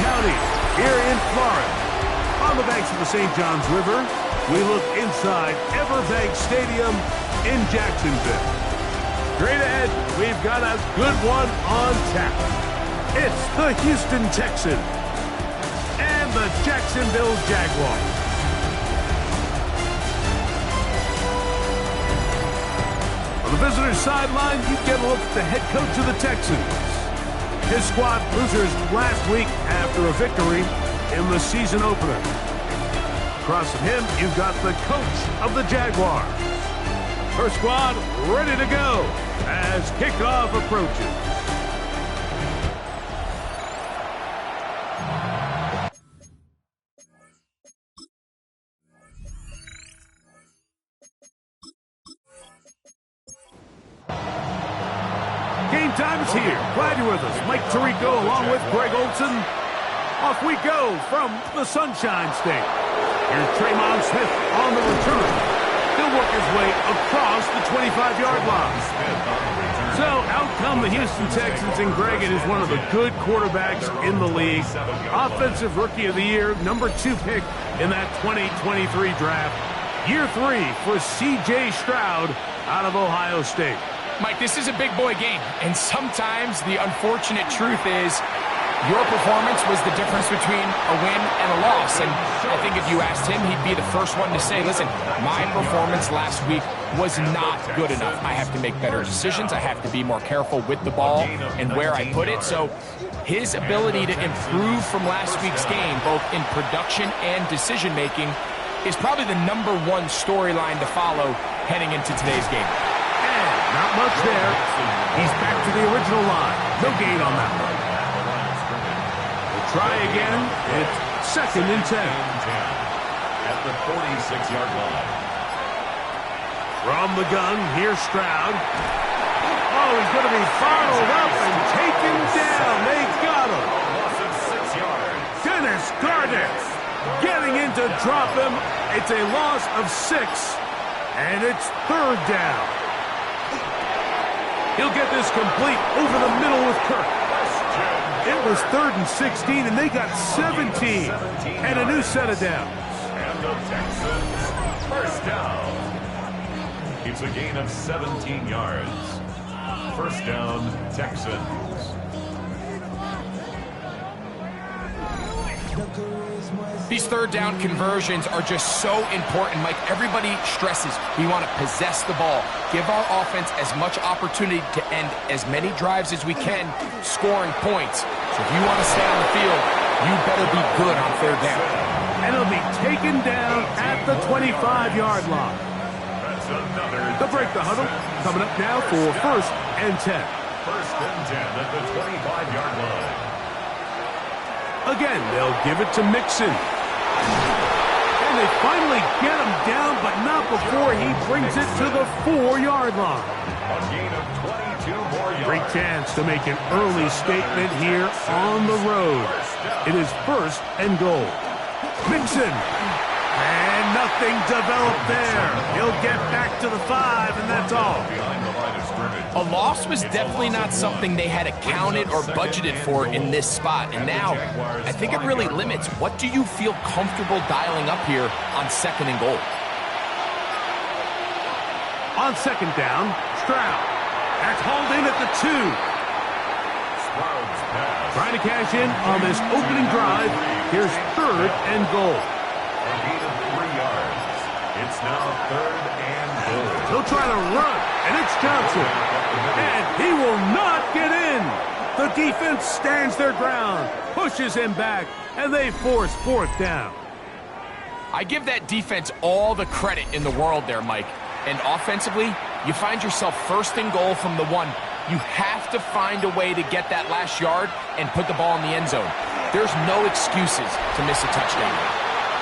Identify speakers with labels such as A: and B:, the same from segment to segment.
A: County here in Florida. On the banks of the St. Johns River, we look inside Everbank Stadium in Jacksonville. Straight ahead, we've got a good one on tap. It's the Houston Texans and the Jacksonville Jaguars. On the visitor's sideline, you get a look at the head coach of the Texans. His squad losers last week after a victory in the season opener. Across from him, you've got the coach of the Jaguars. Her squad ready to go as kickoff approaches. Game time is here. Glad you're with us. Mike Tirico along with Greg Olson. Off we go from the Sunshine State. Here's Tremon Smith on the return. He'll work his way across the 25-yard line. So out come the Houston Texans, and Greg, it is one of the good quarterbacks in the league. Offensive Rookie of the Year, number 2 pick in that 2023 draft. Year 3 for C.J. Stroud out of Ohio State.
B: Mike, this is a big boy game, and sometimes the unfortunate truth is your performance was the difference between a win and a loss. And I think if you asked him, he'd be the first one to say, listen, my performance last week was not good enough. I have to make better decisions. I have to be more careful with the ball and where I put it. So his ability to improve from last week's game, both in production and decision-making, is probably the #1 storyline to follow heading into today's game.
A: And not much there. He's back to the original line. No gain on that one. Try again. It's 2nd and 10.
C: At the 46-yard line.
A: From the gun, here's Stroud. Oh, he's going to be followed up and taken down. They got him.
C: Loss of 6 yards.
A: Dennis Gardner getting in to drop him. It's a loss of 6, and it's 3rd down. He'll get this complete over the middle with Kirk. It was 3rd and 16, and they got 17 and a new set of downs.
C: And the Texans, first down. It's a gain of 17 yards. First down, Texans.
B: These 3rd down conversions are just so important, Mike. Everybody stresses we want to possess the ball, give our offense as much opportunity to end as many drives as we can, scoring points. So if you want to stay on the field, you better be good on 3rd down.
A: And he'll be taken down at the 25-yard line.
C: That's another.
A: They'll break the huddle. Coming up now for 1st and 10.
C: 1st and 10 at the 25-yard line.
A: Again, they'll give it to Mixon. And they finally get him down, but not before he brings it to the 4-yard line.
C: A gain of 22 more yards.
A: Great chance to make an early statement here on the road. It is 1st and goal. Mixon. And nothing developed there. He'll get back to the 5, and that's all.
C: Behind the line of scrimmage.
B: A loss was definitely not something they had accounted or budgeted for in this spot. And now, I think it really limits what do you feel comfortable dialing up here on 2nd and goal.
A: On 2nd down, Stroud. That's hauled in at the 2.
C: Stroud's pass.
A: Trying to cash in on this opening drive. Here's 3rd and goal.
C: A gain of 3 yards. It's now 3rd and goal.
A: He'll try to run, and it's Johnson. And he will not get in. The defense stands their ground, pushes him back, and they force 4th down.
B: I give that defense all the credit in the world there, Mike. And offensively, you find yourself 1st and goal from the 1. You have to find a way to get that last yard and put the ball in the end zone. There's no excuses to miss a touchdown.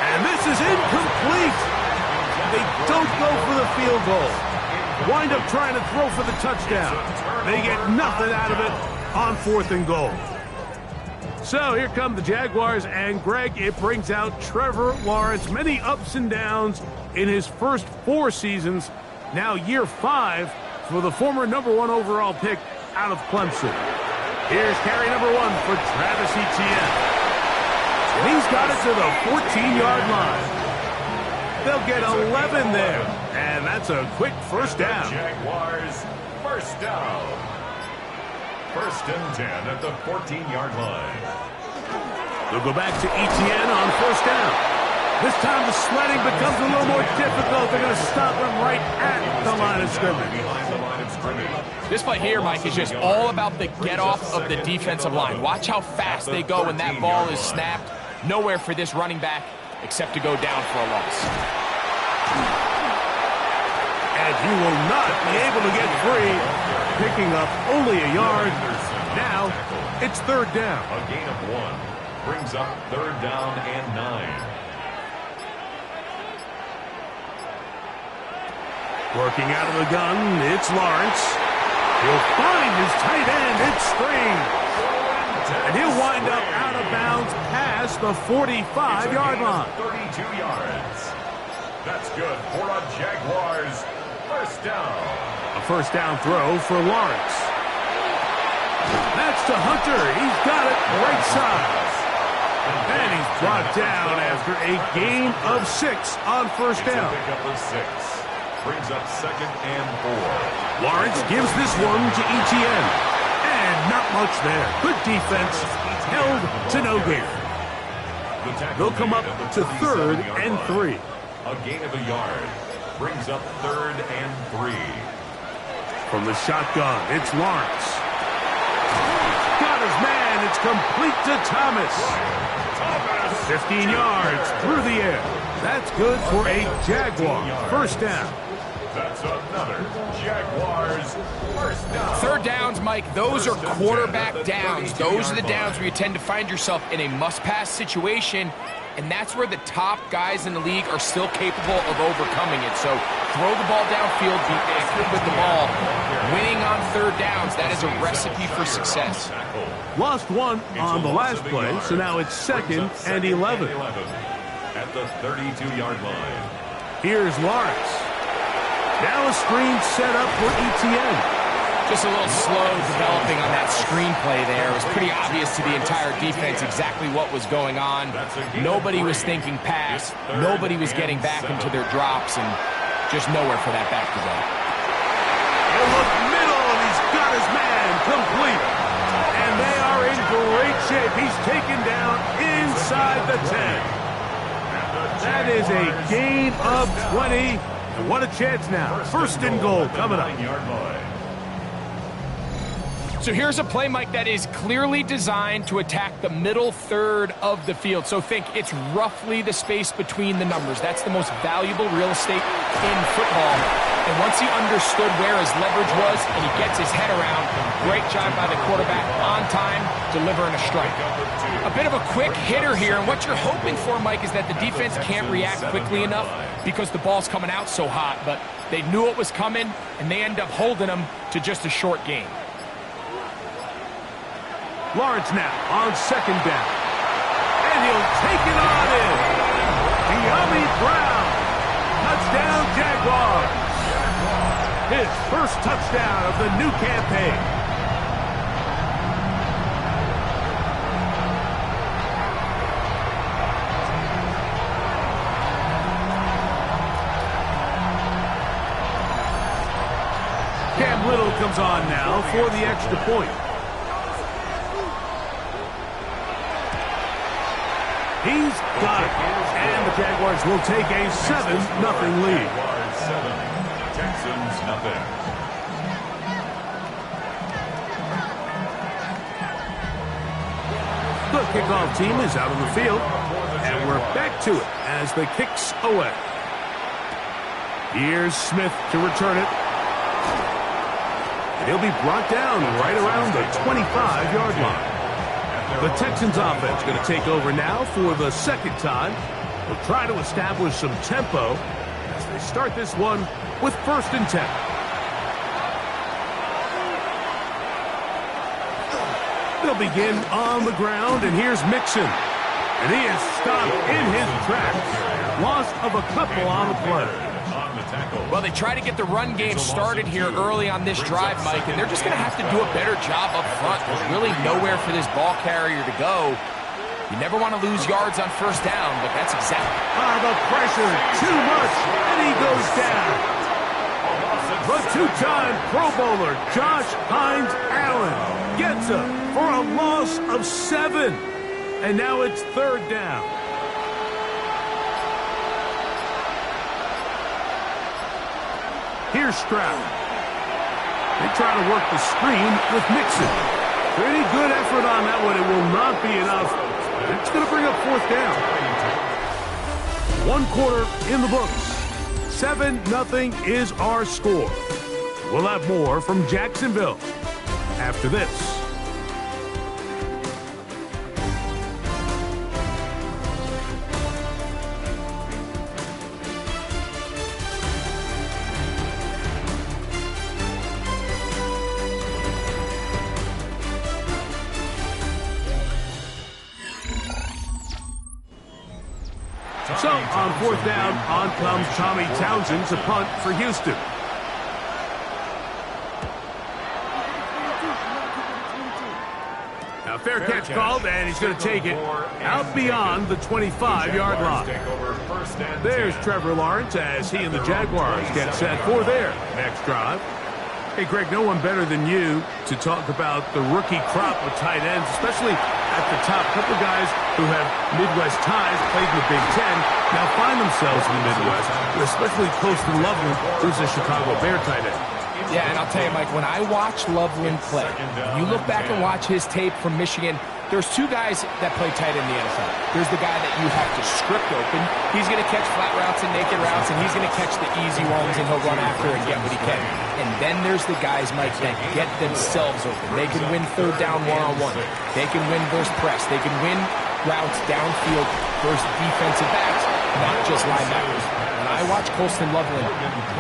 A: And this is incomplete. They don't go for the field goal. Wind up trying to throw for the touchdown. They get nothing out of it on 4th and goal. So here come the Jaguars, and Greg, it brings out Trevor Lawrence. Many ups and downs in his first 4 seasons. Now year 5 for the former #1 overall pick out of Clemson. Here's carry #1 for Travis Etienne. And he's got it to the 14-yard line. They'll get 11 there. And that's a quick first down.
C: Jaguars, first down. First and 10 at the 14-yard line.
A: They'll go back to Etienne on first down. This time the sledding becomes a little more difficult. They're going to stop him right at the line of scrimmage.
C: Behind the line of scrimmage.
B: This play here, Mike, is just all about the get-off of the defensive line. Watch how fast they go when that ball is snapped. Nowhere for this running back except to go down for a loss.
A: And he will not be able to get free, picking up only a yard. Now it's third down.
C: A gain of 1 brings up third down and 9.
A: Working out of the gun, it's Lawrence. He'll find his tight end. It's Strange. And he'll wind up out of bounds past the 45-yard line.
C: 32 yards. That's good for a Jaguars first down.
A: A first down throw for Lawrence. That's to Hunter. He's got it right side. And he's brought down after a gain of 6 on first down.
C: Pick up of 6. Brings up second and 4.
A: Lawrence gives this one to Etienne. And not much there. Good defense. Held to no gain. They'll come up to third and 3.
C: A gain of a yard. Brings up third and 3.
A: From the shotgun, it's Lawrence. Got his man. It's complete to Thomas. 15 yards through the air. That's good for a Jaguar first down.
C: That's another Jaguars first down.
B: Third downs, Mike, those are quarterback downs. Those are the downs where you tend to find yourself in a must-pass situation, and that's where the top guys in the league are still capable of overcoming it. So throw the ball downfield, be accurate with the ball. Winning on third downs, that is a recipe for success.
A: Lost 1 on the last play, so now it's second and 11.
C: At the 32-yard line.
A: Here's Lawrence. Now a screen set up for Etienne.
B: Just a little slow developing on that screenplay there. It was pretty obvious to the entire defense exactly what was going on. Nobody was thinking pass. Nobody was getting back into their drops, and just nowhere for that back to go.
A: He'll look middle, and he's got his man complete. And they are in great shape. He's taken down inside the 10. That is a gain of 20. And what a chance now. First and goal coming up.
B: So here's a play, Mike, that is clearly designed to attack the middle third of the field. So think it's roughly the space between the numbers. That's the most valuable real estate in football. And once he understood where his leverage was and he gets his head around, great job by the quarterback on time, delivering a strike. A bit of a quick hitter here, and what you're hoping for, Mike, is that the defense can't react quickly enough because the ball's coming out so hot, but they knew it was coming, and they end up holding them to just a short gain.
A: Lawrence now on second down. And he'll take it on in. De'Ami Brown. Touchdown, Jaguars. His first touchdown of the new campaign. Cam Little comes on now for the extra point. He's got it. And the Jaguars will take a 7-0 lead.
C: Jaguars 7, Texans nothing.
A: The kickoff team is out on the field. And we're back to it as the kick's away. Here's Smith to return it. And he'll be brought down right around the 25-yard line. The Texans offense going to take over now for the second time. They'll try to establish some tempo as they start this one with first and 10. They'll begin on the ground, and here's Mixon. And he is stopped in his tracks. Loss of a couple on the play.
B: Well, they try to get the run game started here early on this drive, Mike, and they're just going to have to do a better job up front. There's really nowhere for this ball carrier to go. You never want to lose yards on first down, but that's exactly.
A: The pressure, too much, and he goes down. The two-time Pro Bowler, Josh Hines Allen, gets him for a loss of 7. And now it's third down. Here's Stroud. They try to work the screen with Mixon. Pretty good effort on that one. It will not be enough. It's going to bring up fourth down. 1 quarter in the books. 7-0 is our score. We'll have more from Jacksonville after this. So, on fourth down, on comes Tommy Townsend to punt for Houston. Now, fair catch called, and he's going to take it out beyond the 25-yard line. There's Trevor Lawrence as he and the Jaguars get set for their next drive. Hey, Greg, no one better than you to talk about the rookie crop of tight ends, especially at the top. A couple of guys who have Midwest ties, played in the Big Ten, now find themselves in the Midwest, especially Colston Loveland, who's a Chicago Bear tight end.
B: Yeah, and I'll tell you, Mike, when I watch Loveland play, you look back and watch his tape from Michigan, there's 2 guys that play tight in the NFL. There's the guy that you have to script open. He's going to catch flat routes and naked routes, and he's going to catch the easy ones, and he'll run after and get what he can. And then there's the guys, Mike, that get themselves open. They can win third down one-on-one. They can win versus press. They can win routes downfield versus defensive backs, not just linebackers. When I watch Colston Loveland,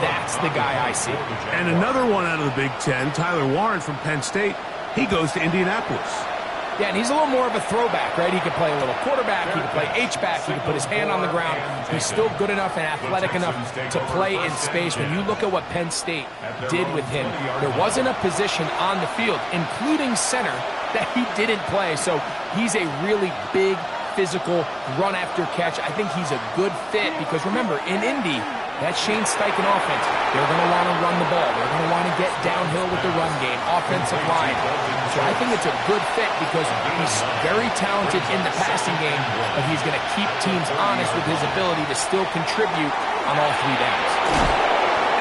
B: that's the guy I see.
A: And another one out of the Big Ten, Tyler Warren from Penn State, he goes to Indianapolis.
B: Yeah, and he's a little more of a throwback, right? He can play a little quarterback, he can play H-back, he can put his hand on the ground. He's still good enough and athletic enough to play in space. When you look at what Penn State did with him, there wasn't a position on the field, including center, that he didn't play. So he's a really big, physical, run after catch. I think he's a good fit because, remember, in Indy, that Shane Steichen offense, they're going to want to run the ball. They're going to want to get downhill with the run game, offensive line. So I think it's a good fit because he's very talented in the passing game, but he's going to keep teams honest with his ability to still contribute on all 3 downs.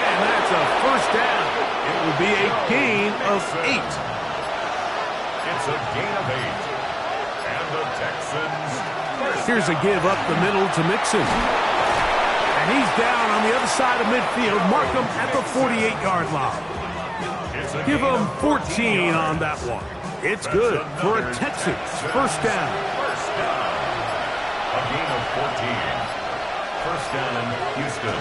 A: And that's a first down. It will be a gain of 8.
C: It's a gain of 8. And the Texans.
A: Here's a give up the middle to Mixon. And he's down on the other side of midfield. Mark him at the 48-yard line. Give him 14 on that one. It's good for a Texans first down.
C: A gain of 14. First down, Houston.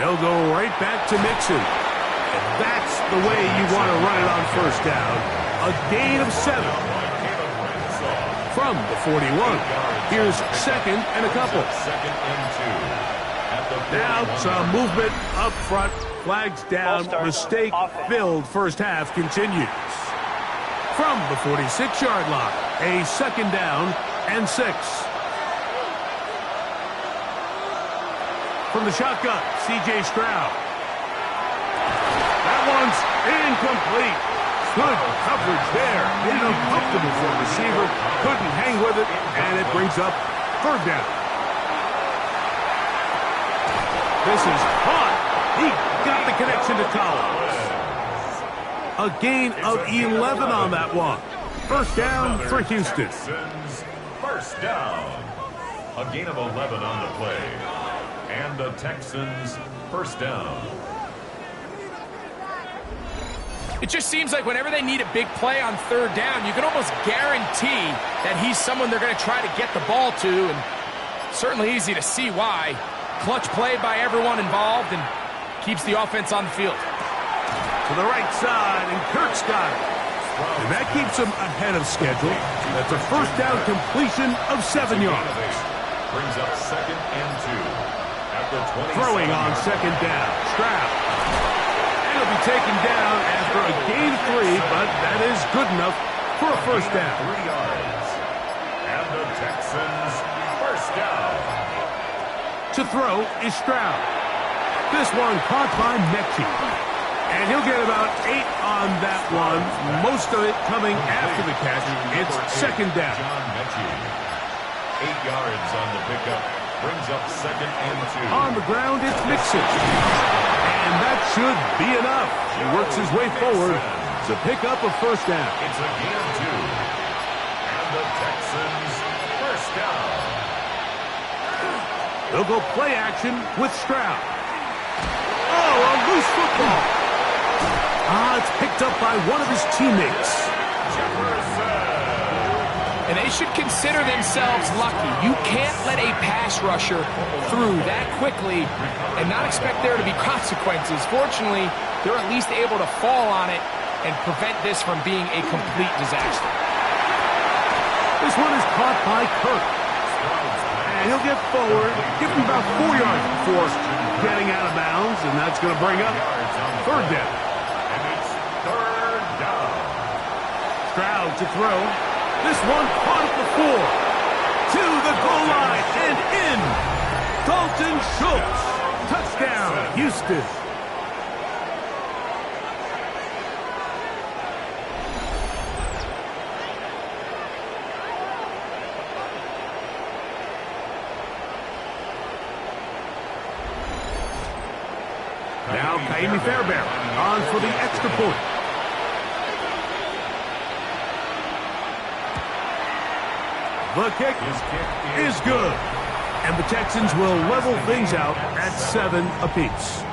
A: They'll go right back to Mixon. And that's the way you want to run it on first down. A gain of 7. From the 41. Here's second and a couple.
C: Second and 2.
A: Now some movement up front. Flags down. Mistake-filled first half continues. From the 46-yard line, a second down and 6. From the shotgun, C.J. Stroud. That one's incomplete. Good coverage there. Made it uncomfortable for the receiver. Couldn't hang with it, and it brings up third down. This is hot. He got the connection to Collins. A gain of 11 on that one. First down for Houston.
C: First down. A gain of 11 on the play. And the Texans first down.
B: It just seems like whenever they need a big play on third down, you can almost guarantee that he's someone they're going to try to get the ball to, and certainly easy to see why. Clutch play by everyone involved and keeps the offense on the field.
A: To the right side, and Kirk's got it. And that keeps him ahead of schedule. That's a first down completion of 7 yards.
C: Brings up second and 2. At the 20.
A: Throwing on second down. Stroud. And he'll be taken down after a gain of 3, but that is good enough for a first down.
C: 3 yards. And the Texans, first down.
A: To throw is Stroud. This one caught by Mechie. And he'll get about 8 on that one. Most of it coming after the catch. It's second down.
C: John Mechie. 8 yards on the pickup. Brings up second and 2.
A: On the ground, it's Mixon. And that should be enough. He works his way forward to pick up a first down.
C: It's a gain of 2. And the Texans, first down.
A: They'll go play action with Stroud. Oh, a loose football. It's picked up by one of his teammates.
B: And they should consider themselves lucky. You can't let a pass rusher through that quickly and not expect there to be consequences. Fortunately, they're at least able to fall on it and prevent this from being a complete disaster.
A: This one is caught by Kirk. And he'll get forward, give him about 4 yards before getting out of bounds, and that's going to bring up third down.
C: And it's third down.
A: Stroud to throw. This one caught at the 4. To the goal line and in. Dalton Schultz. Touchdown, Houston. Now Kaimi Fairbairn on for the extra point. The kick is good. And the Texans will level things out at 7 apiece.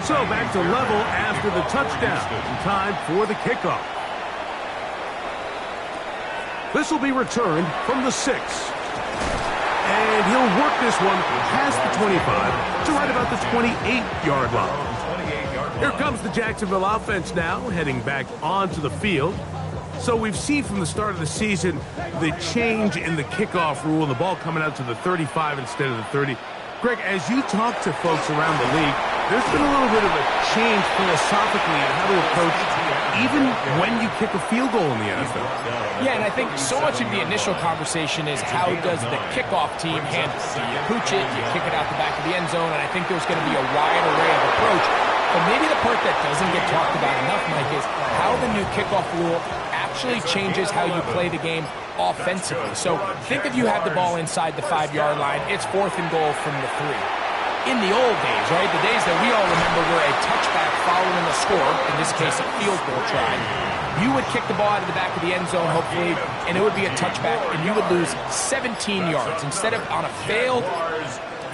A: So back to level after the touchdown. Time for the kickoff. This will be returned from the 6. And he'll work this one past the 25 to right about the 28-yard line. Here comes the Jacksonville offense now, heading back onto the field. So we've seen from the start of the season the change in the kickoff rule, the ball coming out to the 35 instead of the 30. Greg, as you talk to folks around the league, there's been a little bit of a change philosophically in how to approach even when you kick a field goal in the NFL.
B: Yeah, and I think so much of the initial conversation is how does the kickoff team handle it? Do you pooch it? Do you kick it out the back of the end zone? And I think there's going to be a wide array of approach. But maybe the part that doesn't get talked about enough, Mike, is how the new kickoff rule actually changes how you play the game offensively. So think if you have the ball inside the 5-yard line, it's 4th and goal from the 3. In the old days, right, the days that we all remember were a touchback following a score, in this case a field goal try, you would kick the ball out of the back of the end zone, hopefully, and it would be a touchback, and you would lose 17 yards. Instead of on a failed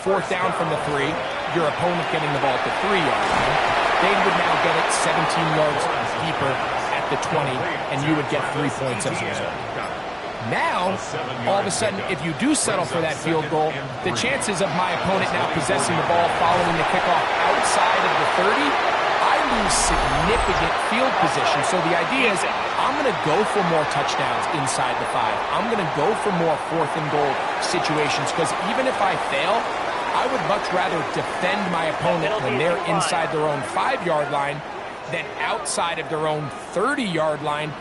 B: 4th down from the 3, your opponent getting the ball at the 3-yard line, they would now get it 17 yards deeper at the 20, and you would get 3 points as a result. Now, all of a sudden, if you do settle for that field goal, the chances of my opponent now possessing the ball following the kickoff outside of the 30, I lose significant field position. So the idea is I'm going to go for more touchdowns inside the 5. I'm going to go for more 4th and goal situations because even if I fail, I would much rather defend my opponent when they're inside their own 5-yard line than outside of their own 30-yard line,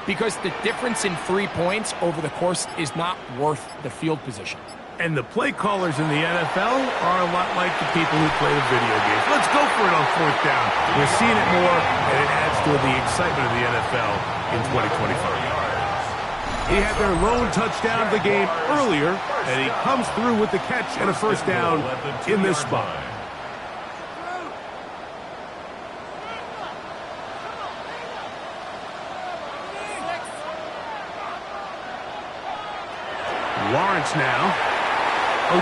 B: because the difference in 3 points over the course is not worth the field position.
A: And the play callers in the NFL are a lot like the people who play the video games. Let's go for it on 4th down. We're seeing it more, and it adds to the excitement of the NFL in 2025. He had their lone touchdown of the game earlier, and he comes through with the catch and a first down in this spot. Lawrence now.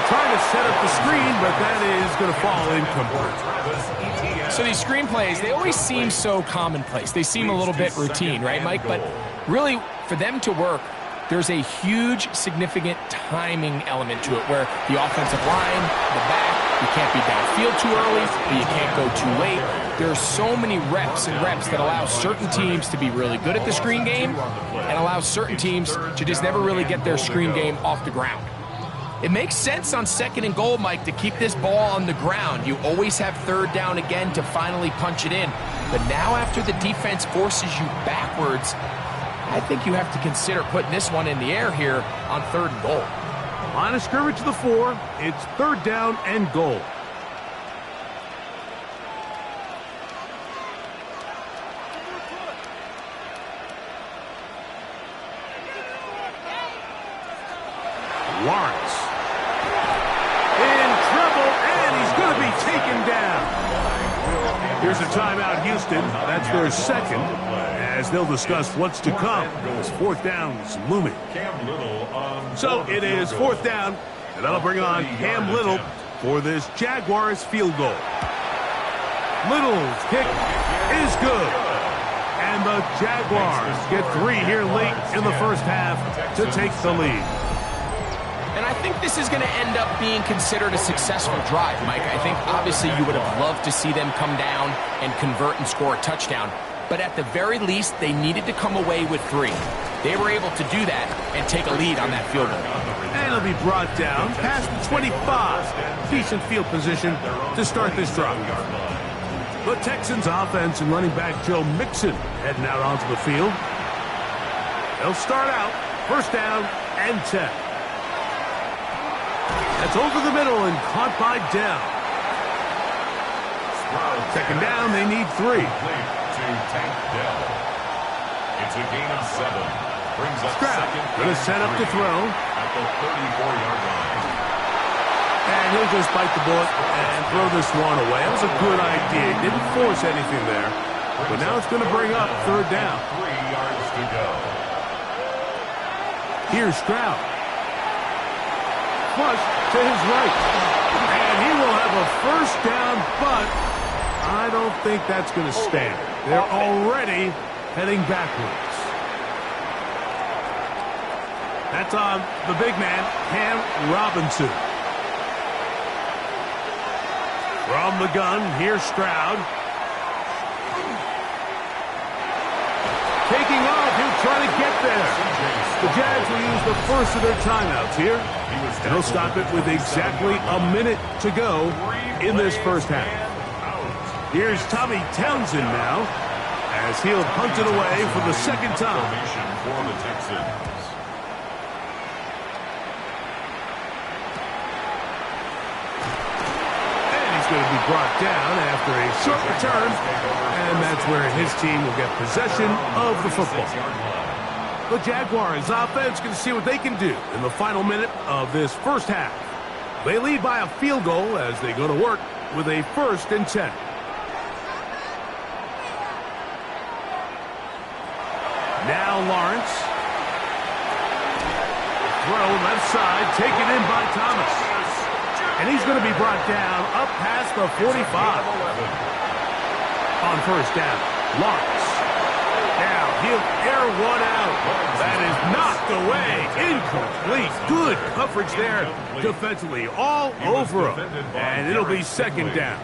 A: Trying to set up the screen, but that is going to fall incomplete.
B: So these screen plays, they always seem so commonplace. They seem a little bit routine, right, Mike? But really, for them to work, there's a huge, significant timing element to it where the offensive line, the back, you can't be downfield too early, but you can't go too late. There are so many reps and reps that allow certain teams to be really good at the screen game and allow certain teams to just never really get their screen game off the ground. It makes sense on 2nd and goal, Mike, to keep this ball on the ground. You always have 3rd down again to finally punch it in. But now after the defense forces you backwards, I think you have to consider putting this one in the air here on 3rd and goal.
A: Line of scrimmage to the 4. It's 3rd down and goal. Lawrence in trouble, and he's going to be taken down. Here's a timeout, Houston. That's their 2nd, as they'll discuss what's to come. This 4th down is looming. So it is 4th down, and that'll bring on Cam Little for this Jaguars field goal. Little's kick is good, and the Jaguars get 3 here late in the first half to take the lead.
B: And I think this is going to end up being considered a successful drive, Mike. I think obviously you would have loved to see them come down and convert and score a touchdown. But at the very least, they needed to come away with 3. They were able to do that and take a lead on that field goal.
A: And it'll be brought down past the 25. Decent field position to start this drive. The Texans offense and running back Joe Mixon heading out onto the field. They'll start out 1st down and 10. That's over the middle and caught by Dell. 2nd down, they need 3.
C: It's a gain of 7. Brings up
A: Stroud going to set up to throw.
C: At the 34-yard line.
A: And he'll just bite the bullet and throw this one away. That was a good idea. He didn't force anything there. But now it's going to bring up 3rd down.
C: 3 yards to go.
A: Here's Stroud. Flush to his right. And he will have a 1st down, but I don't think that's going to stand. They're already heading backwards. That's on the big man, Cam Robinson. From the gun, here's Stroud. Taking off, he'll try to get there. The Jags will use the first of their timeouts here. And they'll stop it with exactly a minute to go in this first half. Here's Tommy Townsend now, as he'll punt it away for the 2nd time.
C: For the Texans.
A: Going to be brought down after a short return, and that's where his team will get possession of the football. The Jaguars offense can see what they can do in the final minute of this first half. They lead by a field goal as they go to work with a 1st and 10. Now Lawrence. Throw left side, taken in by Thomas. And he's going to be brought down up past the 45. On 1st down, Lawrence. Now he'll air one out. That is knocked away. Incomplete. Good coverage there defensively. All over him. And it'll be 2nd down.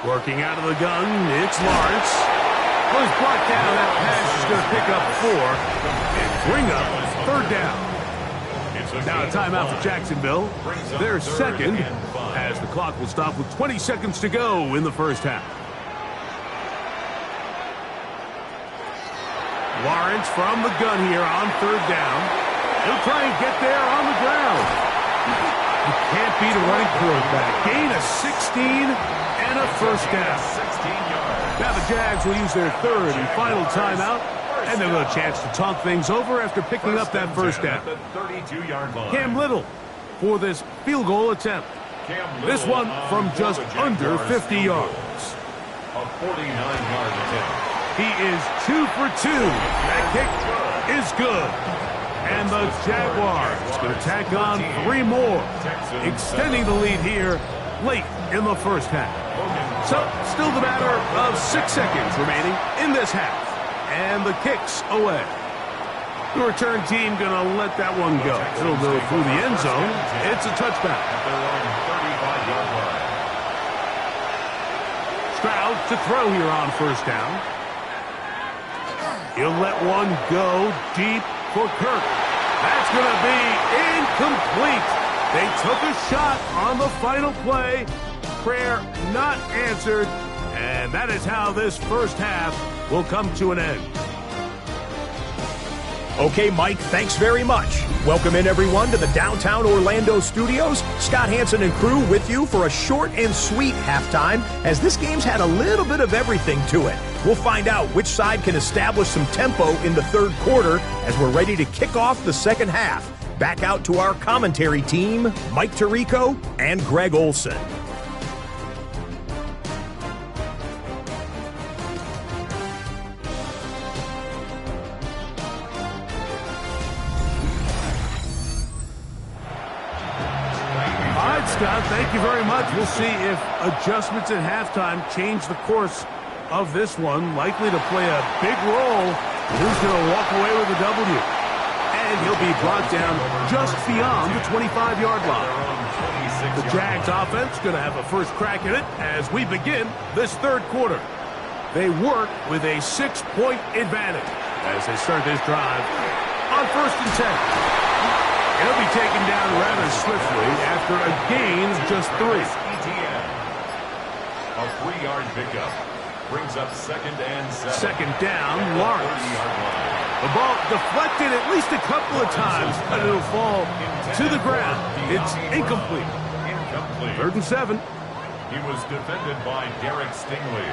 A: Working out of the gun, it's Lawrence. Was brought down. That pass is going to pick up 4 and bring up 3rd down. Now a timeout for Jacksonville. Their 2nd, as the clock will stop with 20 seconds to go in the first half. Lawrence from the gun here on 3rd down. He'll try and get there on the ground. You can't beat a running quarterback. Gain of 16 and a 1st down.
C: 16 yards.
A: Now the Jags will use their 3rd and final timeout, and they'll have a chance to talk things over after picking up that 1st down.
C: At the 32-yard line.
A: Cam Little for this field goal attempt. This one from just under 50 yards.
C: A 49-yard attempt.
A: He is 2 for 2. That kick is good. And the Jaguars going to tack on 3 more, extending the lead here late in the first half. So, still the matter of 6 seconds remaining in this half. And the kick's away. The return team going to let that one go. It'll go through the end zone. It's a touchback. Stroud to throw here on 1st down. He'll let one go deep for Kirk. That's going to be incomplete. They took a shot on the final play. Prayer not answered. And that is how this first half will come to an end.
D: Okay, Mike, thanks very much. Welcome in, everyone, to the downtown Orlando studios. Scott Hansen and crew with you for a short and sweet halftime, as this game's had a little bit of everything to it. We'll find out which side can establish some tempo in the third quarter as we're ready to kick off the second half. Back out to our commentary team, Mike Tirico and Greg Olson.
A: Scott, thank you very much. We'll see if adjustments at halftime change the course of this one. Likely to play a big role. Who's going to walk away with a W? And he'll be brought down just beyond the 25-yard line. The Jags offense going to have a first crack at it as we begin this third quarter. They work with a 6-point advantage as they start this drive on 1st and 10. He'll be taken down rather swiftly after a gain of just 3.
C: A 3-yard pickup brings up 2nd and 7.
A: Second down, Lawrence. The ball deflected at least a couple of times, but it'll fall to the ground. It's incomplete. 3rd and 7.
C: He was defended by Derek Stingley.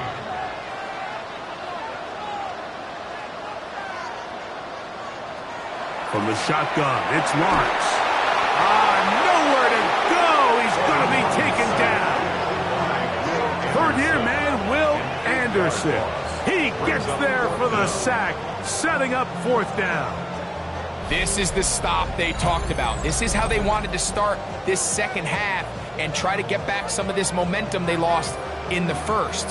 A: From the shotgun, it's Lawrence. Nowhere to go. He's going to be taken down. Third-year man, Will Anderson. He gets there for the sack, setting up 4th down.
B: This is the stop they talked about. This is how they wanted to start this second half and try to get back some of this momentum they lost in the first.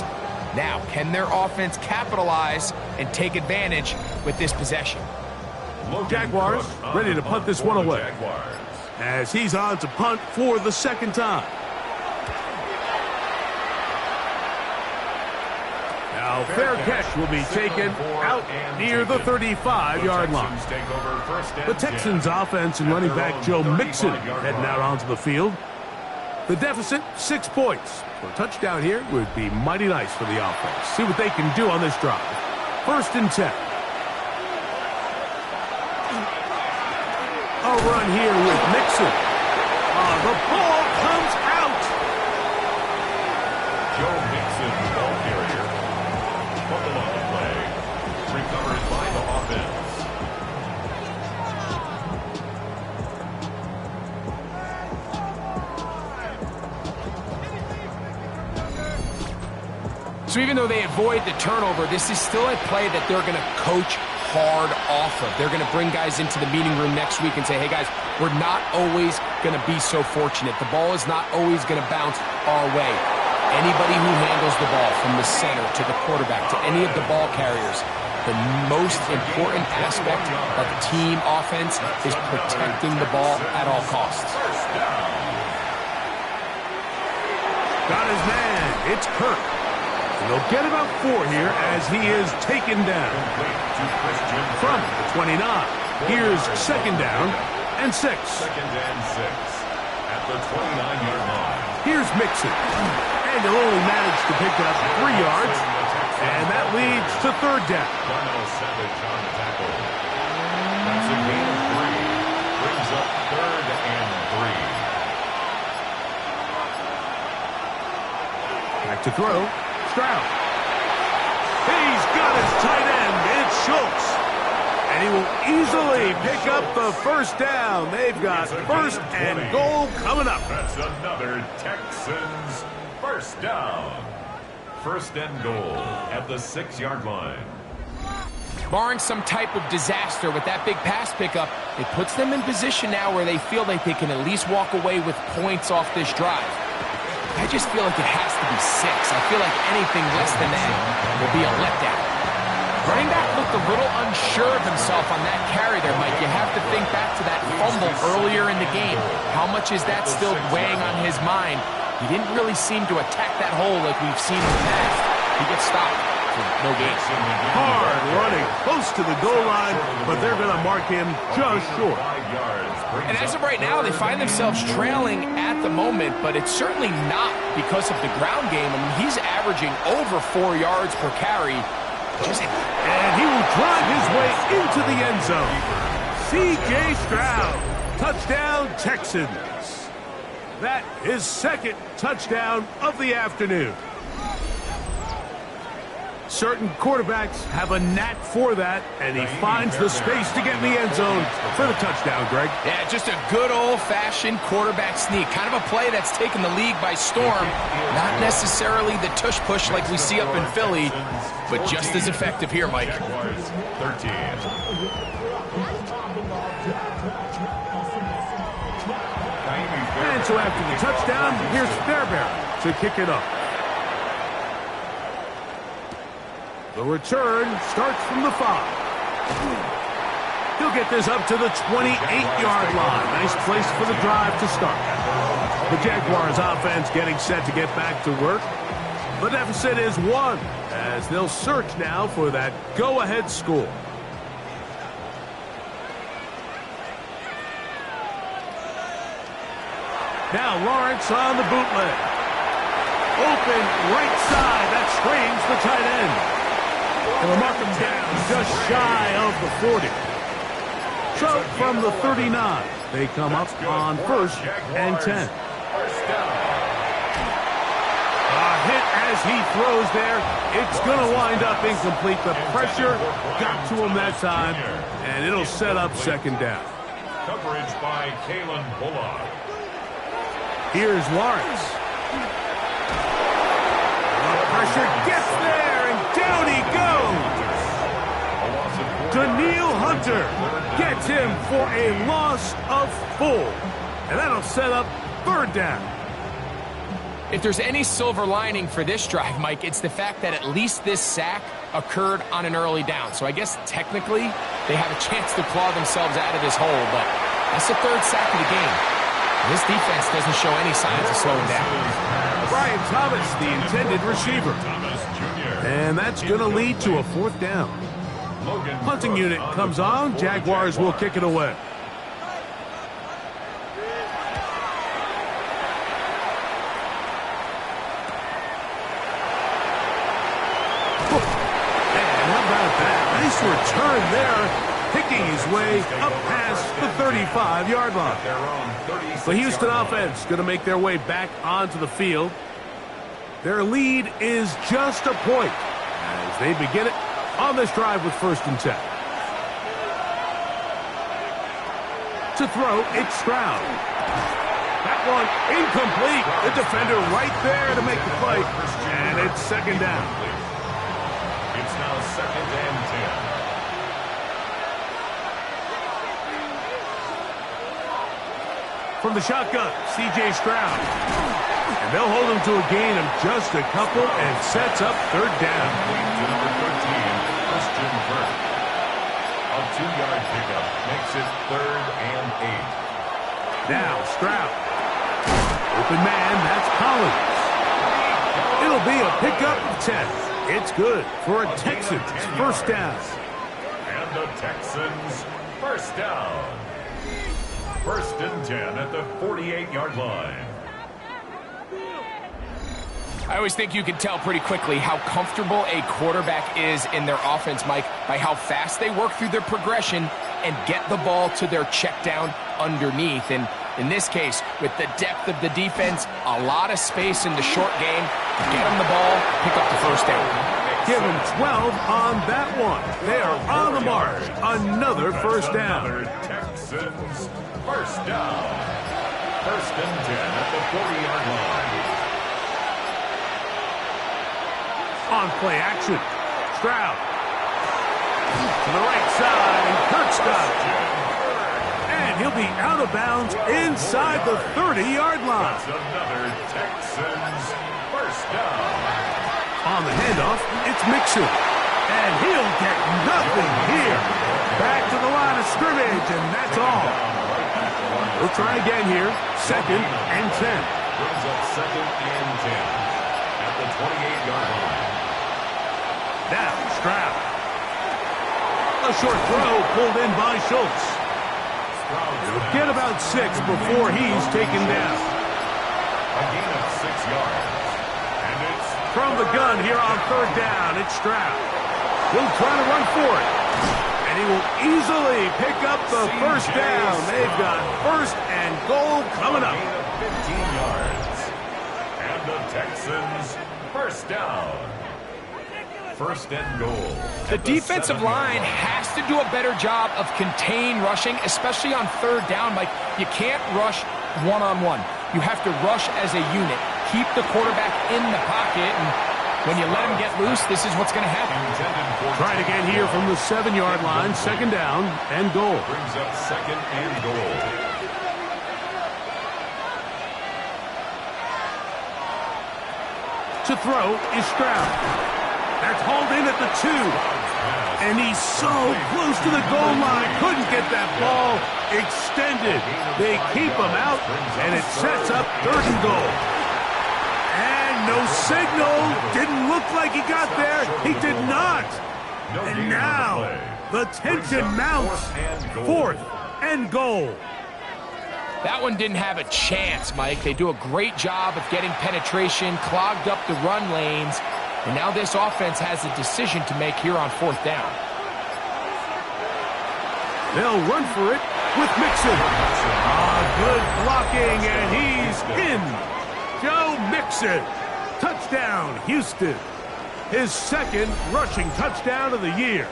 B: Now, can their offense capitalize and take advantage with this possession?
A: Jaguars ready to punt this one away as he's on to punt for the second time. Now, fair catch will be taken out near the 35-yard line. The Texans offense and running back Joe Mixon heading out onto the field. The deficit, 6 points. So a touchdown here would be mighty nice for the offense. See what they can do on this drive. 1st and 10. A run here with Mixon. The ball comes out.
C: Joe Mixon, ball carrier. Fumble on the play. Recovered by the offense.
B: So even though they avoid the turnover, this is still a play that they're going to coach hard off of. They're going to bring guys into the meeting room next week and say, hey guys, we're not always going to be so fortunate. The ball is not always going to bounce our way. Anybody who handles the ball from the center to the quarterback to any of the ball carriers, the most important aspect of team offense is protecting the ball at all costs.
A: Got his man. It's Kirk. And they'll get about 4 here as he is taken down. From the 29. Here's 2nd down and 6.
C: 2nd and 6 at the 29-yard line.
A: Here's Mixon. And he'll only manage to pick up 3 yards. And that leads to 3rd down.
C: Darnell Savage on the tackle. That's a gain of 3. Brings up 3rd and 3.
A: Back to throw. Stroud. He's got his tight end. It's Schultz. And he will easily pick up the 1st down. They've got 1st and goal coming up.
C: That's another Texans 1st down. 1st and goal at the 6-yard line.
B: Barring some type of disaster with that big pass pickup, it puts them in position now where they feel like they can at least walk away with points off this drive. I just feel like it has to be 6. I feel like anything less than that will be a letdown. Running back looked a little unsure of himself on that carry there, Mike. You have to think back to that fumble earlier in the game. How much is that still weighing on his mind? He didn't really seem to attack that hole like we've seen in the past. He gets stopped. for no gain.
A: Hard running close to the goal line, but they're going to mark him just short.
B: And as of right now, they find themselves trailing at the moment, but it's certainly not because of the ground game. I mean, he's averaging over 4 yards per carry.
A: And he will drive his way into the end zone. C.J. Stroud, touchdown Texans. That is second touchdown of the afternoon. Certain quarterbacks have a knack for that, and he finds the space to get in the end zone for the touchdown, Greg.
B: Yeah, just a good old-fashioned quarterback sneak. Kind of a play that's taken the league by storm. Not necessarily the tush-push like we see up in Philly, but just as effective here, Mike.
C: Jaguars 13.
A: And so after the touchdown, here's Fairbairn to kick it up. The return starts from the 5. He'll get this up to the 28-yard line. Nice place for the drive to start. The Jaguars offense getting set to get back to work. The deficit is 1 as they'll search now for that go-ahead score. Now Lawrence on the bootleg. Open right side. That screens the tight end. They'll mark him down just shy of the 40. So from the 39, they come up on 1st and 10. A hit as he throws there. It's going to wind up incomplete. The pressure got to him that time, and it'll set up 2nd down.
C: Coverage by Kalen Bullock.
A: Here's Lawrence. The pressure gets there, and down he goes. Daniil Hunter gets him for a loss of 4. And that'll set up 3rd down.
B: If there's any silver lining for this drive, Mike, it's the fact that at least this sack occurred on an early down. So I guess technically they have a chance to claw themselves out of this hole, but that's the 3rd sack of the game. This defense doesn't show any signs of slowing down.
A: Brian Thomas, the intended receiver. And that's going to lead to a 4th down. Punting unit comes on. Jaguars will kick it away. And how about that? Nice return there. Picking his way up past the 35-yard line. The Houston offense going to make their way back onto the field. Their lead is just a point as they begin it on this drive with 1st and 10. To throw, it's Stroud. That one incomplete. The defender right there to make the play. And it's 2nd down.
C: It's now 2nd and 10.
A: From the shotgun, C.J. Stroud. And they'll hold him to a gain of just a couple and sets up 3rd down.
C: To number 13, Christian Burke. A 2-yard pickup makes it 3rd and 8.
A: Now Stroud. Open man, that's Collins. It'll be a pickup of 10. It's good for a Texans 1st down.
C: And the Texans 1st down. 1st and 10 at the 48-yard line.
B: I always think you can tell pretty quickly how comfortable a quarterback is in their offense, Mike, by how fast they work through their progression and get the ball to their check down underneath. And in this case, with the depth of the defense, a lot of space in the short game, get them the ball, pick up the 1st down.
A: Give them 12 on that one. They are on the march. Another 1st down.
C: Texans 1st down. 1st and 10 at the 40-yard line.
A: On play action. Stroud. To the right side, and Kirk's got it. And he'll be out of bounds inside the 30-yard line.
C: That's another Texans 1st down.
A: On the handoff, it's Mixon. And he'll get nothing here. Back to the line of scrimmage, and that's all. We'll try again here. 2nd and 10.
C: Brings up 2nd and 10 at the 28-yard line.
A: Now, Stroud. A short throw pulled in by Schultz. He'll get about 6 before he's taken down.
C: A gain of 6 yards. And it's
A: from the gun here on 3rd down. It's Stroud. He'll try to run for it. And he will easily pick up the first down. They've got 1st and goal coming up.
C: A gain of 15 yards. And the Texans, 1st down. 1st and goal.
B: The defensive line has to do a better job of contain rushing, especially on 3rd down. Like, you can't rush one-on-one. You have to rush as a unit. Keep the quarterback in the pocket, and when you let him get loose, this is what's going to happen.
A: Try it again here from the 7-yard line. 2nd down and goal.
C: Brings up 2nd and goal.
A: To throw is Stroud. That's hauled in at the 2. And he's so close to the goal line. Couldn't get that ball extended. They keep him out, and it sets up 3rd and goal. And no signal. Didn't look like he got there. He did not. And now the tension mounts. 4th and goal.
B: That one didn't have a chance, Mike. They do a great job of getting penetration, clogged up the run lanes, and now this offense has a decision to make here on 4th down.
A: They'll run for it with Mixon. Good blocking, and he's in. Joe Mixon. Touchdown, Houston. His 2nd rushing touchdown of the year.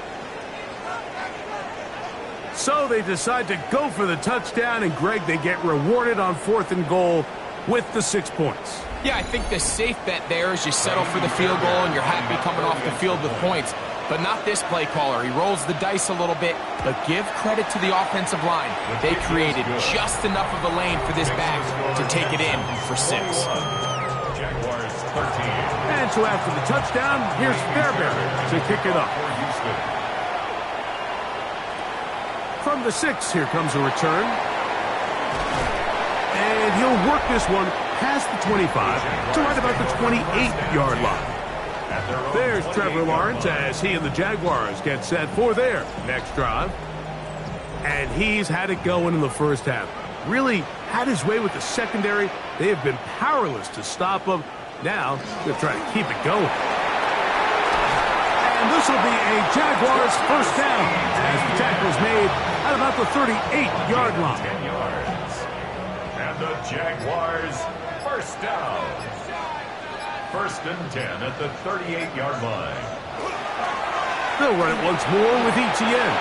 A: So they decide to go for the touchdown, and Greg, they get rewarded on 4th and goal with the 6 points.
B: Yeah, I think the safe bet there is you settle for the field goal and you're happy coming off the field with points. But not this play caller. He rolls the dice a little bit, but give credit to the offensive line. They created just enough of a lane for this back to take it in for 6.
C: Jaguars 13.
A: And so after the touchdown, here's Fairbairn to kick it up. From the 6, here comes a return. And he'll work this one past the 25 to right about the 28-yard line. There's Trevor Lawrence as he and the Jaguars get set for their next drive. And he's had it going in the first half. Really had his way with the secondary. They have been powerless to stop him. Now they're trying to keep it going. And this will be a Jaguars 1st down as the tackle's made at about the 38-yard line.
C: 10 yards. And the Jaguars 1st down. 1st and 10 at the 38-yard line.
A: They'll run it once more with Etienne.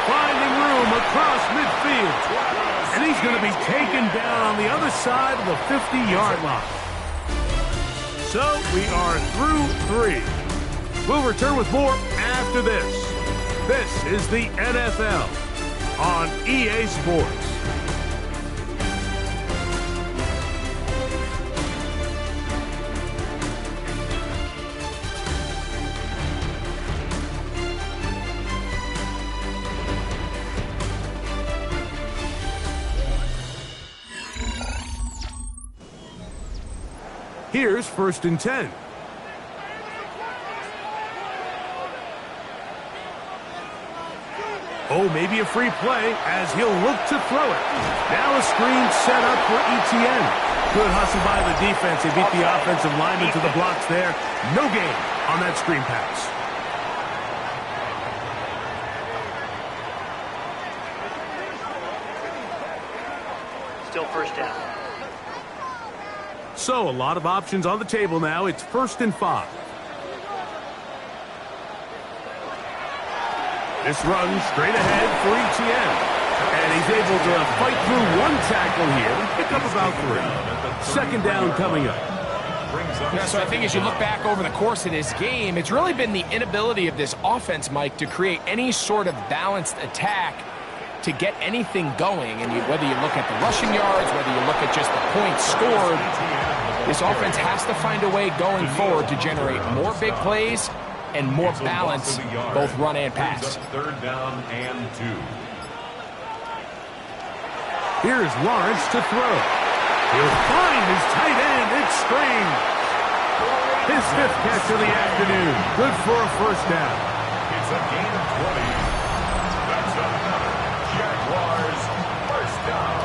A: Finding room across midfield. And he's going to be taken down on the other side of the 50-yard line. So we are through 3. We'll return with more after this. This is the NFL on EA Sports. Here's 1st and 10. Oh, maybe a free play as he'll look to throw it. Now a screen set up for Etienne. Good hustle by the defense. They beat the offensive lineman to the blocks there. No gain on that screen pass.
E: Still 1st down.
A: So a lot of options on the table now. It's 1st and 5. This runs straight ahead for Etienne. And he's able to fight through one tackle here and pick up about 3. 2nd down coming up.
B: Yeah, so I think as you look back over the course of this game, it's really been the inability of this offense, Mike, to create any sort of balanced attack to get anything going. And whether you look at the rushing yards, whether you look at just the points scored, this offense has to find a way going forward to generate more big plays and more balance, both run and pass.
C: 3rd down and 2.
A: Here's Lawrence to throw. He'll find his tight end. It's Strange. His 5th catch of the afternoon. Good for a first down.
C: It's a gain of 20. That's another Jaguars first down.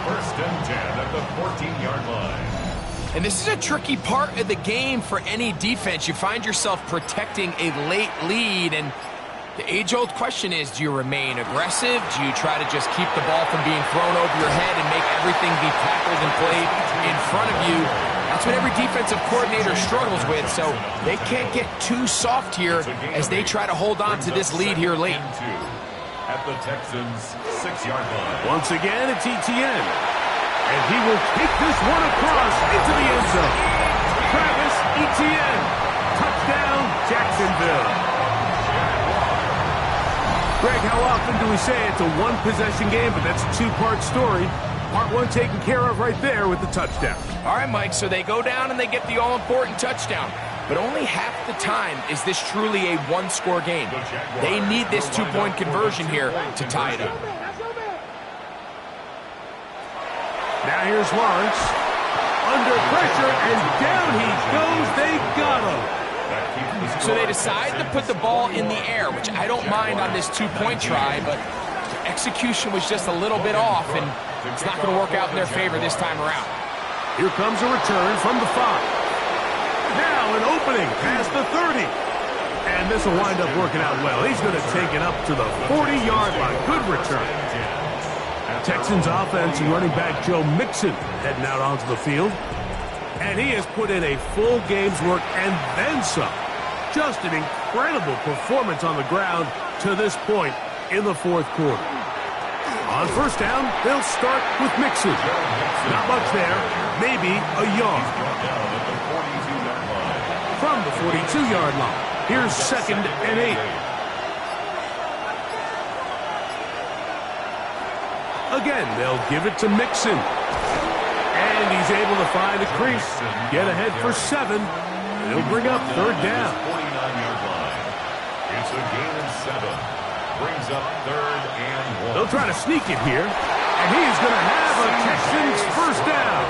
C: 1st and 10 at the 14-yard line.
B: And this is a tricky part of the game for any defense. You find yourself protecting a late lead, and the age-old question is, do you remain aggressive? Do you try to just keep the ball from being thrown over your head and make everything be tackled and played in front of you? That's what every defensive coordinator struggles with, so they can't get too soft here as they try to hold on to this lead here late.
C: At the Texans' 6-yard line.
A: Once again, it's Etienne. And he will kick this one across into the end zone. Travis Etienne. Touchdown, Jacksonville. Greg, how often do we say it's a one-possession game, but that's a two-part story? Part one taken care of right there with the touchdown.
B: All right, Mike, so they go down and they get the all-important touchdown. But only half the time is this truly a one-score game. They need this two-point conversion here to tie it up.
A: Now here's Lawrence. Under pressure, and down he goes. They got him.
B: So they decide to put the ball in the air, which I don't mind on this two-point try, but the execution was just a little bit off, and it's not going to work out in their favor this time around.
A: Here comes a return from the 5. Now an opening past the 30. And this will wind up working out well. He's going to take it up to the 40-yard line. Good return. Texans offense and running back Joe Mixon heading out onto the field. And he has put in a full game's work and then some. Just an incredible performance on the ground to this point in the 4th quarter. On first down, they'll start with Mixon. Not much there, maybe a yard. From the 42-yard line, here's 2nd and 8. Again, they'll give it to Mixon. And he's able to find a crease. Get ahead for 7. He'll bring up 3rd down.
C: 49-yard line. It's a gain of 7. Brings up 3rd and 1.
A: They'll try to sneak it here. And he's going to have a Texans first down.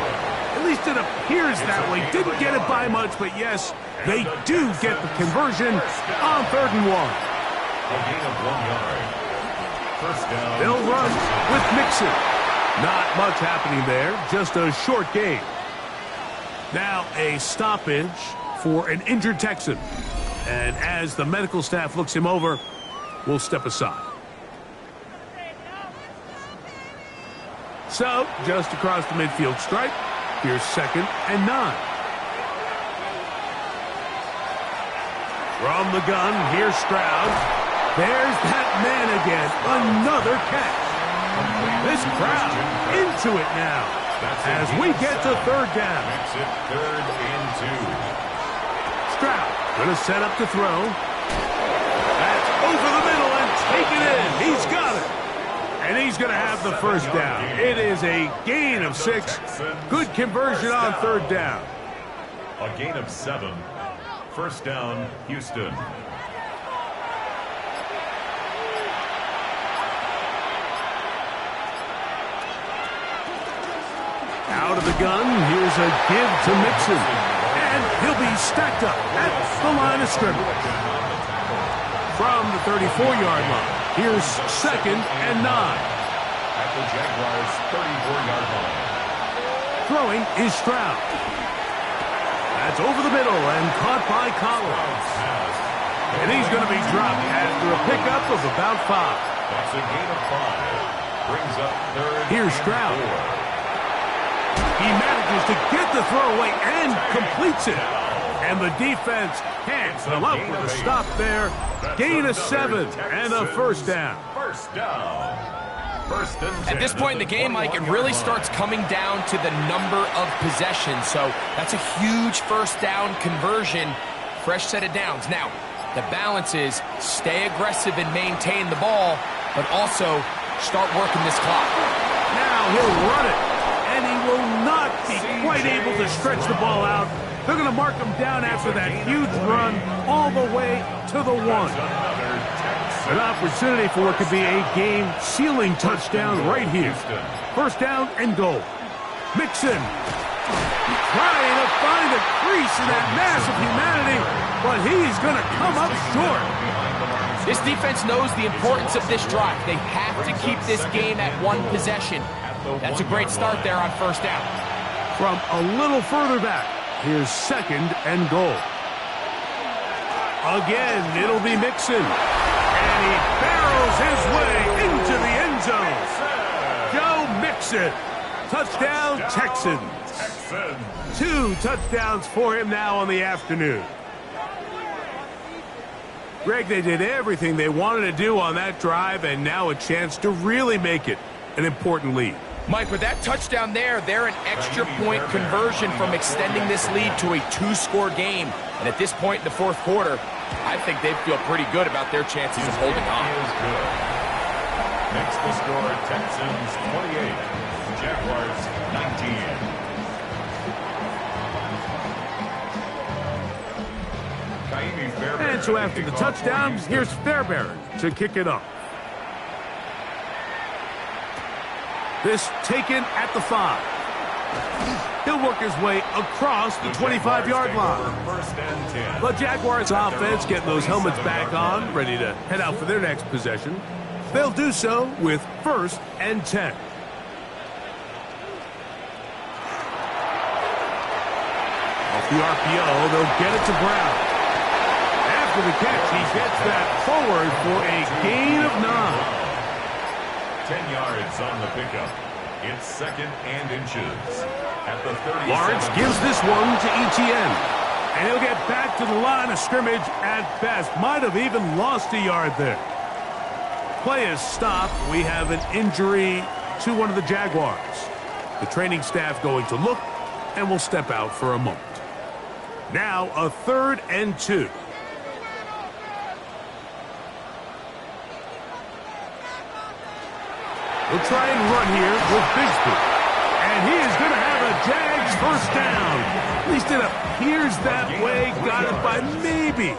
A: At least it appears that way. Didn't get it by much, but yes, they do get the conversion on 3rd and 1.
C: A gain of 1 yard. First down.
A: They'll run with Mixon. Not much happening there, just a short game. Now a stoppage for an injured Texan. And as the medical staff looks him over, we'll step aside. So, just across the midfield stripe, here's 2nd and 9. From the gun, here's Stroud. There's that man again. Another catch. This crowd into it now as we get to 3rd down.
C: Makes it 3rd and 2.
A: Stroud going to set up to throw. That's over the middle and taken in. He's got it. And he's going to have the first down. It is a gain of 6. Good conversion on 3rd down.
C: A gain of 7. First down, Houston.
A: Out of the gun, here's a give to Mixon. And he'll be stacked up at the line of scrimmage. From the 34-yard line, here's 2nd and 9.
C: At the Jaguars' 34-yard line.
A: Throwing is Stroud. That's over the middle and caught by Collins. And he's going to be dropped after a pickup of about 5.
C: That's a gain of 5. Brings up 3rd.
A: Here's Stroud. He manages to get the throwaway and completes it. And the defense can't come up with a stop there. Gain of 7 and a first down.
C: First down. First and 10.
B: At this point in the game, Mike, it really starts coming down to the number of possessions. So that's a huge first down conversion. Fresh set of downs. Now, the balance is stay aggressive and maintain the ball, but also start working this clock.
A: Now he'll run it. And he will not be quite able to stretch the ball out. They're going to mark him down after that huge run all the way to the 1. An opportunity for what could be a game-sealing touchdown right here. First down and goal. Mixon trying to find a crease in that mass of humanity, but he's going to come up short.
B: This defense knows the importance of this drive. They have to keep this game at one possession. That's a great start there on first down.
A: From a little further back, here's 2nd and goal. Again, it'll be Mixon. And he barrels his way into the end zone. Joe Mixon. Touchdown, Texans. 2 touchdowns for him now on the afternoon. Greg, they did everything they wanted to do on that drive, and now a chance to really make it an important lead.
B: Mike, with that touchdown there, they're an extra point conversion from extending this lead to a 2-score game. And at this point in the fourth quarter, I think they feel pretty good about their chances of holding on.
C: Makes the score Texans 28, Jaguars 19.
A: And so after the touchdown, here's Fairbairn to kick it off. This taken at the 5. He'll work his way across the 25-yard line. The Jaguars offense getting those helmets back on, ready to head out for their next possession. They'll do so with 1st and 10. Off the RPO, they'll get it to Brown. After the catch, he gets that forward for a gain of 9.
C: 10 yards on the pickup. It's 2nd and inches. At the 37.
A: Lawrence gives this one to Etienne. And he'll get back to the line of scrimmage at best. Might have even lost a yard there. Play is stopped. We have an injury to one of the Jaguars. The training staff going to look and will step out for a moment. Now a 3rd and 2. We'll try and run here with Bigsby. And he is going to have a Jags first down. At least it appears that way. Got it by maybe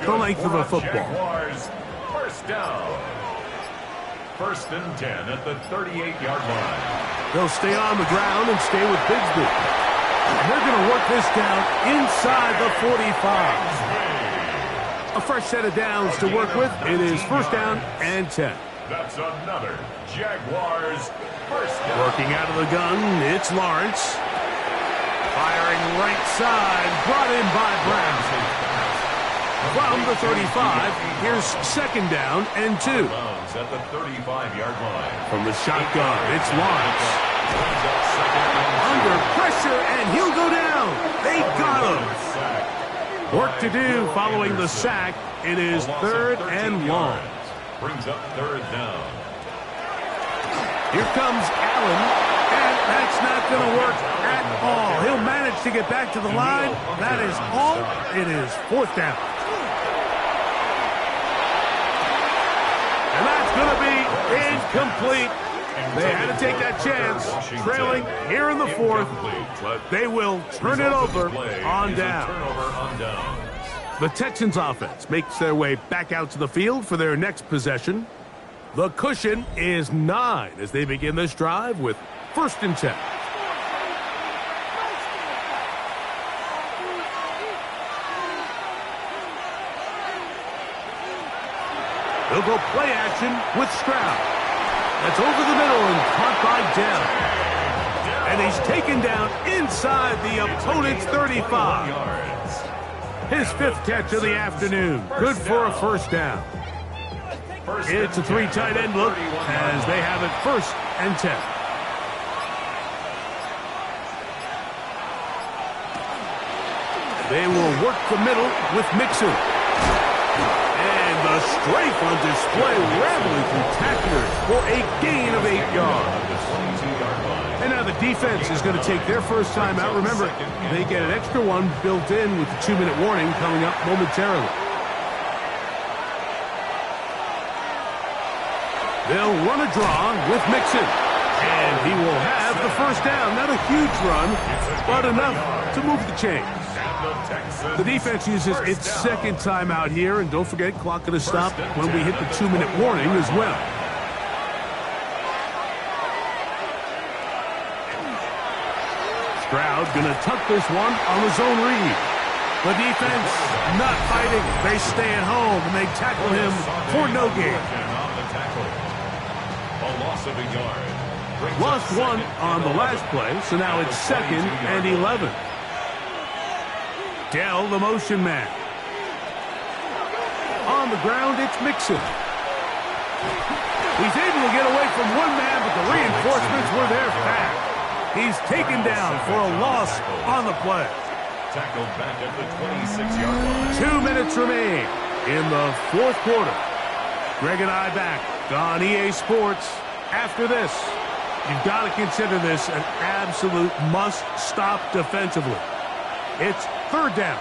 A: the length of a football.
C: Jaguars first down. 1st and 10 at the 38-yard line.
A: They'll stay on the ground and stay with Bigsby. And they're going to work this down inside the 45. A fresh set of downs to work with. It is 1st down and 10.
C: That's another Jaguars first down.
A: Working out of the gun, it's Lawrence. Firing right side, brought in by Brown. From the 35, here's 2nd down and 2.
C: At the 35-yard line.
A: From the shotgun, it's Lawrence. Under pressure, and he'll go down. They got him. Work to do following the sack. It is 3rd and long.
C: Brings up 3rd down.
A: Here comes Allen, and that's not going to work at all. He'll manage to get back to the line. That is all. It is 4th down. And that's going to be incomplete. They had to take that chance, trailing here in the 4th, but they will turn it over on down. The Texans offense makes their way back out to the field for their next possession. The cushion is 9 as they begin this drive with 1st and 10. They'll go play action with Stroud. That's over the middle and caught by Dell. And he's taken down inside the opponent's 35. His 5th catch of the afternoon. Good for a 1st down. It's a 3 tight end look as they have it 1st and 10. They will work the middle with Mixon. And the strength on display, rambling through tacklers for a gain of 8 yards. And now the defense is going to take their first time out. Remember, they get an extra one built in with the 2-minute warning coming up momentarily. They'll run a draw with Mixon. And he will have the 1st down. Not a huge run, but enough to move the chains. The defense uses its 2nd timeout here. And don't forget, clock going to stop when we hit the 2-minute warning as well. Stroud gonna tuck this one on the zone read. The defense not fighting. They stay at home, and they tackle him for no gain.
C: A loss of a yard.
A: Lost one on the last play, so now it's 2nd and 11. Dell, the motion man. On the ground, it's Mixon. He's able to get away from one man, but the reinforcements were there fast. He's taken down for a loss on the play.
C: Tackled back at the 26-yard line.
A: 2 minutes remain in the 4th quarter. Greg and I back on EA Sports. After this, you've got to consider this an absolute must-stop defensively. It's 3rd down.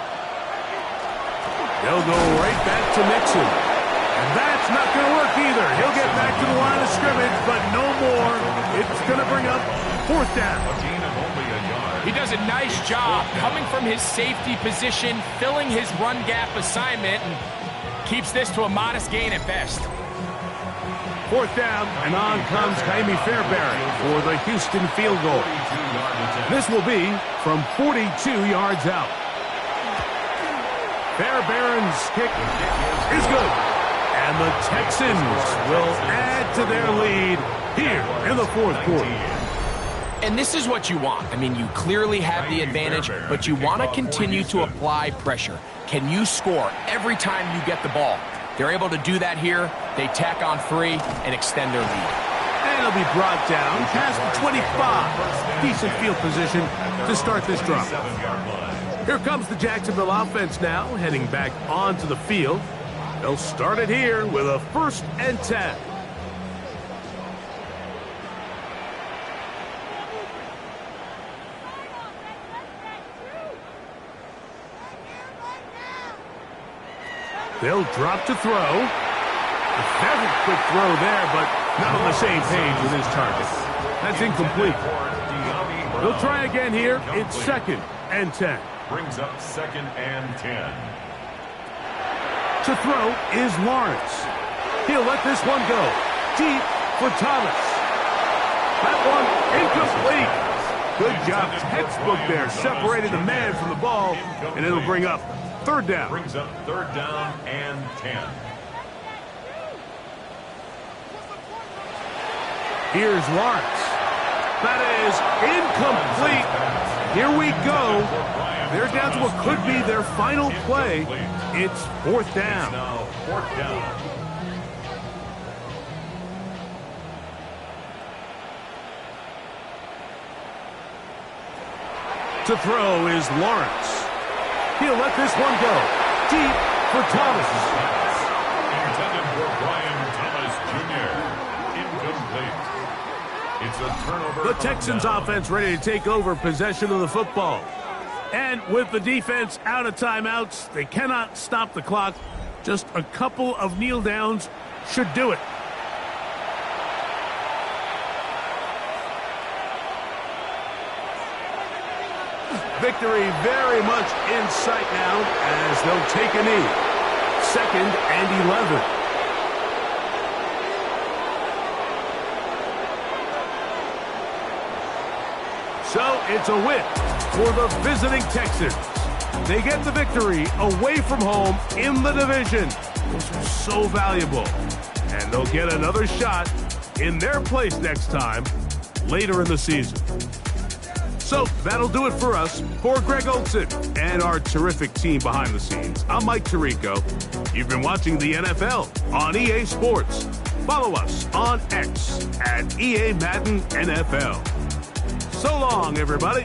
A: They'll go right back to Mixon. And that's not going to work either. He'll get back to the line of scrimmage, but no more. It's going to bring up 4th down.
C: A gain of only a yard.
B: He does a nice job coming from his safety position, filling his run gap assignment, and keeps this to a modest gain at best.
A: 4th down, and on comes Jaime Fairbairn for the Houston field goal. This will be from 42 yards out. Fairbairn's kick is good. And the Texans will add to their lead here in the 4th quarter.
B: And this is what you want. I mean, you clearly have the advantage, but you want to continue to apply pressure. Can you score every time you get the ball? They're able to do that here. They tack on 3 and extend their lead.
A: And it'll be brought down past the 25. Decent field position to start this drive. Here comes the Jacksonville offense now, heading back onto the field. They'll start it here with a 1st and 10. They'll drop to throw. A very quick throw there, but not on the same page with his target. That's incomplete. They'll try again here. It's 2nd and 10.
C: Brings up 2nd and 10.
A: To throw is Lawrence. He'll let this one go. Deep for Thomas. That one incomplete. Good job. Textbook there. Separated the man from the ball, and it'll bring up 3rd down.
C: Brings up 3rd down and 10.
A: Here's Lawrence. That is incomplete. Here we go. They're down to what could be their final play. It's 4th down.
C: Now 4th down.
A: To throw is Lawrence. He'll let this one go. Deep for Thomas.
C: Intended for Brian Thomas Jr. Incomplete. It's a turnover.
A: The Texans offense ready to take over possession of the football. And with the defense out of timeouts, they cannot stop the clock. Just a couple of kneel downs should do it. Victory very much in sight now as they'll take a knee. 2nd and 11. So it's a win for the visiting Texans. They get the victory away from home in the division, which was so valuable. And they'll get another shot in their place next time later in the season. So that'll do it for us. For Greg Olson and our terrific team behind the scenes, I'm Mike Tirico. You've been watching the NFL on EA Sports. Follow us on X at EA Madden NFL. So long, everybody.